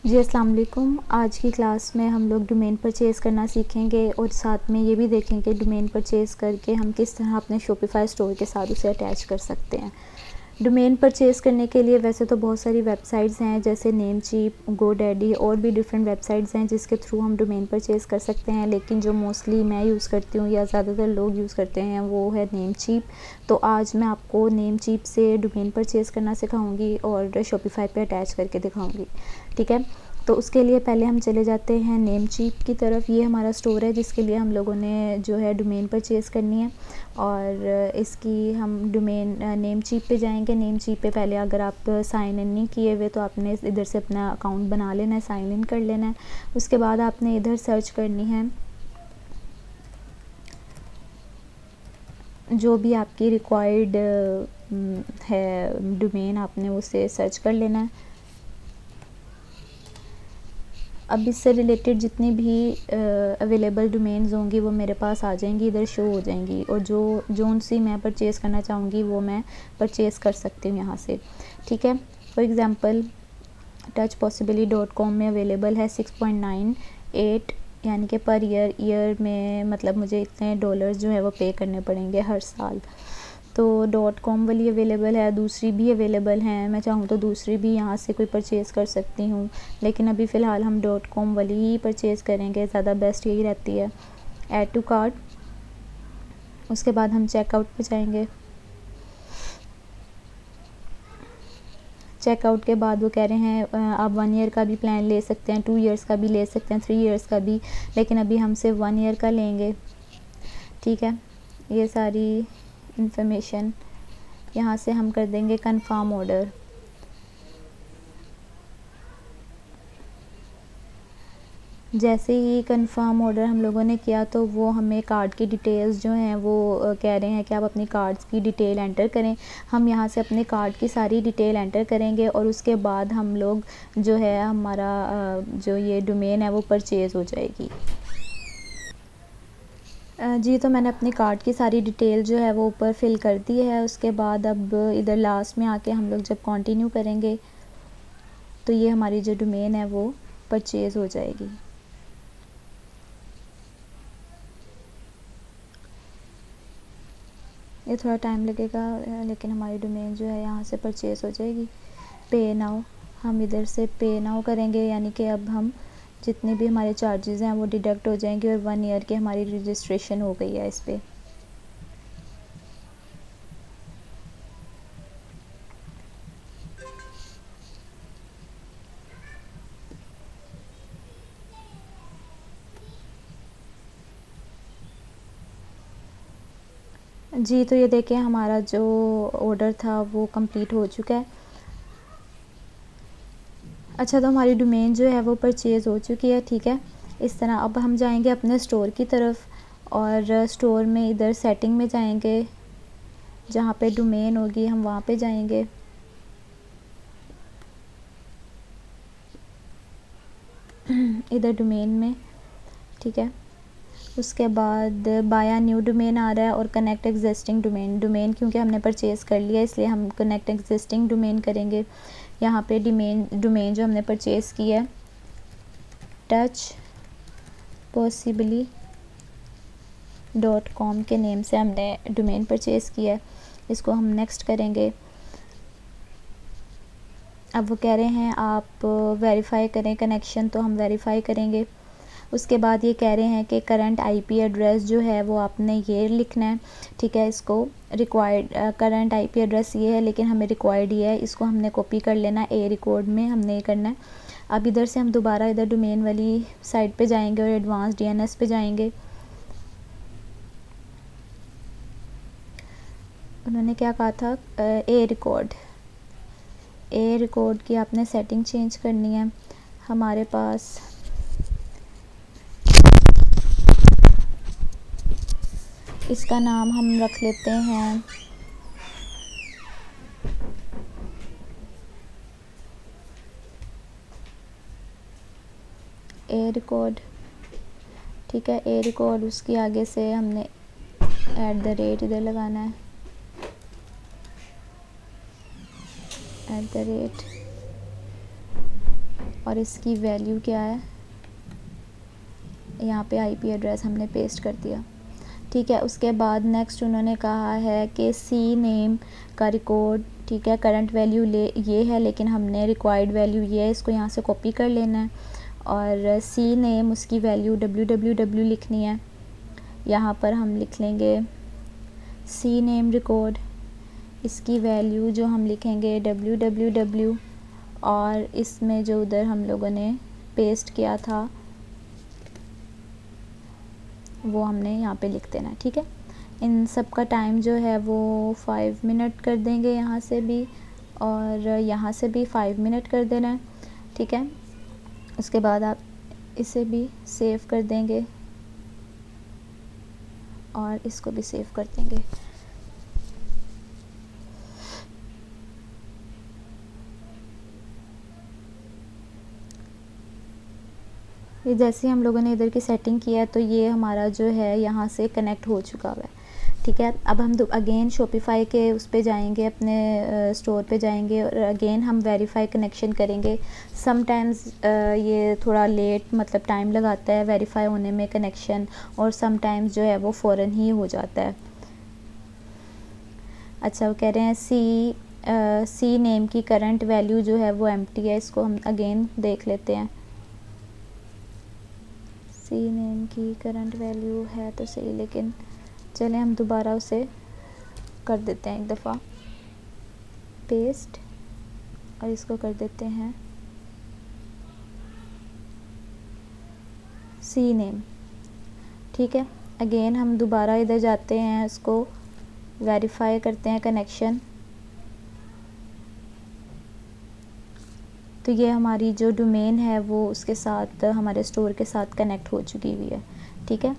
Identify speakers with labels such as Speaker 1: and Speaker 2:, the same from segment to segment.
Speaker 1: जी अस्सलाम वालेकुम। आज की क्लास में हम लोग डोमेन परचेज़ करना सीखेंगे और साथ में ये भी देखेंगे डोमेन परचेज़ करके हम किस तरह अपने शॉपिफाई स्टोर के साथ उसे अटैच कर सकते हैं। डोमेन परचेज़ करने के लिए वैसे तो बहुत सारी वेबसाइट्स हैं जैसे नेमचीप, गोडैडी और भी डिफरेंट वेबसाइट्स हैं जिसके थ्रू हम डोमेन परचेज़ कर सकते हैं, लेकिन जो मोस्टली मैं यूज़ करती हूँ या ज़्यादातर लोग यूज़ करते हैं वो है नेमचीप। तो आज मैं आपको नेमचीप से डोमेन परचेज़ करना सिखाऊंगी और शॉपिफाई पे अटैच करके दिखाऊंगी, ठीक है। तो उसके लिए पहले हम चले जाते हैं नेमचीप की तरफ। ये हमारा स्टोर है जिसके लिए हम लोगों ने जो है डोमेन परचेज़ करनी है और इसकी हम डोमेन नेमचीप पे जाएंगे। नेमचीप पे पहले अगर आप साइन इन नहीं किए हुए तो आपने इधर से अपना अकाउंट बना लेना है, साइन इन कर लेना है। उसके बाद आपने इधर सर्च करनी है जो भी आपकी रिक्वायर्ड है डोमेन, आपने उसे सर्च कर लेना है। अब इससे रिलेटेड जितनी भी अवेलेबल डोमेन्स होंगी वो मेरे पास आ जाएंगी, इधर शो हो जाएंगी और जोन सी मैं परचेज़ करना चाहूँगी वो मैं परचेज़ कर सकती हूँ यहाँ से, ठीक है। फॉर एग्ज़ाम्पल touchpossibly.com में अवेलेबल है 6.98 यानी कि पर ईयर में, मतलब मुझे इतने डॉलर्स जो है वो पे करने पड़ेंगे हर साल। तो .com वाली अवेलेबल है, दूसरी भी अवेलेबल हैं, मैं चाहूँ तो दूसरी भी यहाँ से कोई परचेज़ कर सकती हूँ, लेकिन अभी फ़िलहाल हम .com वाली ही परचेज़ करेंगे, ज़्यादा बेस्ट यही रहती है। ऐड टू कार्ट, उसके बाद हम चेकआउट पे जाएंगे। चेकआउट के बाद वो कह रहे हैं आप 1 ईयर का भी प्लान ले सकते हैं, 2 ईयर्स का भी ले सकते हैं, 3 ईयर्स का भी, लेकिन अभी हम सिर्फ 1 ईयर का लेंगे, ठीक है। ये सारी इंफॉर्मेशन यहाँ से हम कर देंगे कंफर्म ऑर्डर। जैसे ही कंफर्म ऑर्डर हम लोगों ने किया तो वो हमें कार्ड की डिटेल्स जो हैं वो कह रहे हैं कि आप अपनी कार्ड्स की डिटेल एंटर करें। हम यहाँ से अपने कार्ड की सारी डिटेल एंटर करेंगे और उसके बाद हम लोग जो है हमारा जो ये डोमेन है वो परचेज़ हो जाएगी। जी, तो मैंने अपनी कार्ड की सारी डिटेल जो है वो ऊपर फिल कर दी है। उसके बाद अब इधर लास्ट में आके हम लोग जब कंटिन्यू करेंगे तो ये हमारी जो डोमेन है वो परचेज़ हो जाएगी। ये थोड़ा टाइम लगेगा लेकिन हमारी डोमेन जो है यहाँ से परचेज़ हो जाएगी। पे नाउ, हम इधर से पे नाउ करेंगे, यानी कि अब हम जितने भी हमारे चार्जेस हैं वो डिडक्ट हो जाएंगे और 1 ईयर की हमारी रजिस्ट्रेशन हो गई है इस पर। जी, तो ये देखें हमारा जो ऑर्डर था वो कंप्लीट हो चुका है। अच्छा, तो हमारी डोमेन जो है वो परचेज़ हो चुकी है, ठीक है। इस तरह अब हम जाएंगे अपने स्टोर की तरफ और स्टोर में इधर सेटिंग में जाएंगे, जहाँ पे डोमेन होगी हम वहाँ पे जाएंगे। इधर डोमेन में, ठीक है। उसके बाद बाया न्यू डोमेन आ रहा है और कनेक्ट एग्जिस्टिंग डोमेन क्योंकि हमने परचेज़ कर लिया इसलिए हम कनेक्ट एग्जिस्टिंग डोमेन करेंगे। यहाँ पे डोमेन जो हमने परचेज़ की है touchpossibly.com के नेम से हमने डोमेन परचेज़ किया है, इसको हम नेक्स्ट करेंगे। अब वो कह रहे हैं आप वेरीफाई करें कनेक्शन, तो हम वेरीफाई करेंगे। उसके बाद ये कह रहे हैं कि करंट आईपी एड्रेस जो है वो आपने ये लिखना है, ठीक है। इसको रिक्वायर्ड करंट आईपी एड्रेस ये है लेकिन हमें रिक्वायर्ड ये है, इसको हमने कॉपी कर लेना है, ए रिकॉर्ड में हमने ये करना है। अब इधर से हम दोबारा इधर डोमेन वाली साइट पे जाएंगे और एडवांस डीएनएस पे जाएंगे। उन्होंने क्या कहा था, ए रिकॉर्ड की आपने सेटिंग चेंज करनी है। हमारे पास इसका नाम हम रख लेते हैं ए रिकॉर्ड, ठीक है। ए रिकॉर्ड, उसके आगे से हमने @ इधर लगाना है, @ और इसकी वैल्यू क्या है, यहाँ पे आईपी एड्रेस हमने पेस्ट कर दिया। ठीक है, उसके बाद नेक्स्ट उन्होंने कहा है कि सी नेम का रिकॉर्ड, ठीक है, करंट वैल्यू ये है, लेकिन हमने रिक्वायर्ड वैल्यू ये है, इसको यहाँ से कॉपी कर लेना है। और सी नेम उसकी वैल्यू www लिखनी है। यहाँ पर हम लिख लेंगे सी नेम रिकॉर्ड, इसकी वैल्यू जो हम लिखेंगे www, और इसमें जो उधर हम लोगों ने पेस्ट किया था वो हमने यहाँ पे लिख देना। ठीक है, इन सब का टाइम जो है वो 5 मिनट कर देंगे यहाँ से भी, और यहाँ से भी 5 मिनट कर देना है। ठीक है, उसके बाद आप इसे भी सेव कर देंगे और इसको भी सेव कर देंगे। ये जैसे हम लोगों ने इधर की सेटिंग किया है तो ये हमारा जो है यहाँ से कनेक्ट हो चुका हुआ है। ठीक है, अब हम अगेन शॉपिफाई के उस पे जाएंगे, अपने स्टोर पे जाएंगे और अगेन हम वेरीफाई कनेक्शन करेंगे। समटाइम्स ये थोड़ा लेट मतलब टाइम लगाता है वेरीफाई होने में कनेक्शन, और समटाइम्स जो है वो फ़ौरन ही हो जाता है। अच्छा, वो कह रहे हैं सी नेम की करंट वैल्यू जो है वो एम्प्टी है, इसको हम अगेन देख लेते हैं। सी नेम की करंट वैल्यू है तो सही, लेकिन चलें हम दोबारा उसे कर देते हैं एक दफ़ा पेस्ट, और इसको कर देते हैं सी नेम। ठीक है, अगेन हम दोबारा इधर जाते हैं, इसको वेरीफाई करते हैं कनेक्शन। तो ये हमारी जो डोमेन है वो उसके साथ हमारे स्टोर के साथ कनेक्ट हो चुकी हुई है। ठीक है,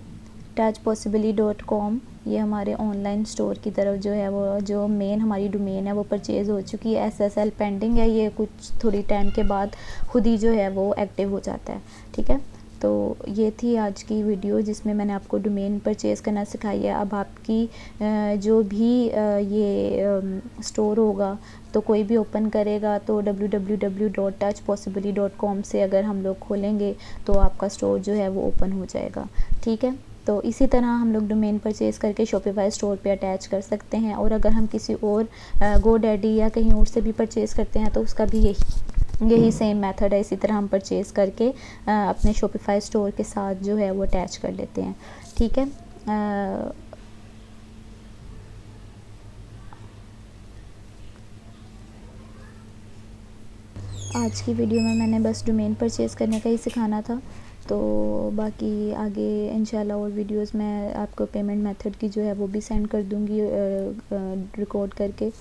Speaker 1: touchpossibly.com ये हमारे ऑनलाइन स्टोर की तरफ जो है वो जो मेन हमारी डोमेन है वो परचेज़ हो चुकी है। SSL पेंडिंग है, ये कुछ थोड़ी टाइम के बाद खुद ही जो है वो एक्टिव हो जाता है। ठीक है, तो ये थी आज की वीडियो जिसमें मैंने आपको डोमेन परचेज़ करना सिखाई है। अब आपकी जो भी ये स्टोर होगा तो कोई भी ओपन करेगा तो www.touchpossibly.com से अगर हम लोग खोलेंगे तो आपका स्टोर जो है वो ओपन हो जाएगा। ठीक है, तो इसी तरह हम लोग डोमेन परचेज़ करके शॉपिफाई स्टोर पे अटैच कर सकते हैं। और अगर हम किसी और GoDaddy या कहीं और से भी परचेज़ करते हैं तो उसका भी यही सेम मेथड है। इसी तरह हम परचेज़ करके अपने शॉपिफाई स्टोर के साथ जो है वो अटैच कर लेते हैं। ठीक है, आज की वीडियो में मैंने बस डोमेन परचेज़ करने का ही सिखाना था, तो बाकी आगे इंशाल्लाह और वीडियोस में आपको पेमेंट मेथड की जो है वो भी सेंड कर दूँगी रिकॉर्ड करके।